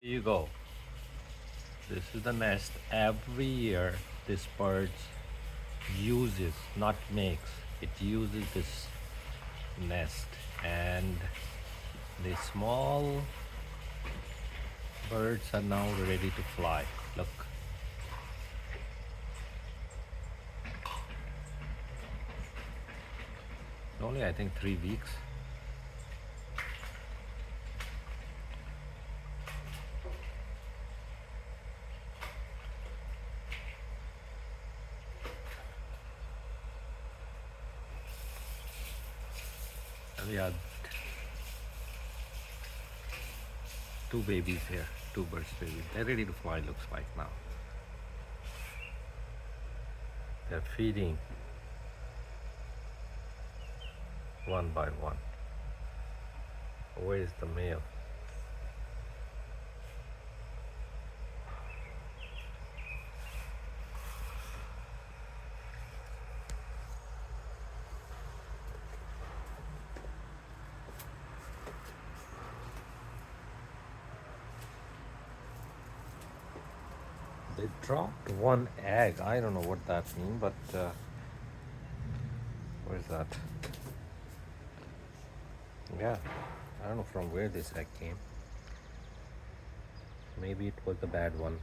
Here you go. This is the nest. Every year this bird uses, not makes, it uses this nest, and the small birds are now ready to fly. Look. Only I think 3 weeks. And we had two babies here, two birds babies. They're ready to fly, looks like now. They're feeding one by one. Where is the male? They dropped one egg. I don't know what that means, but where's that? Yeah, I don't know from where this egg came. Maybe it was the bad one.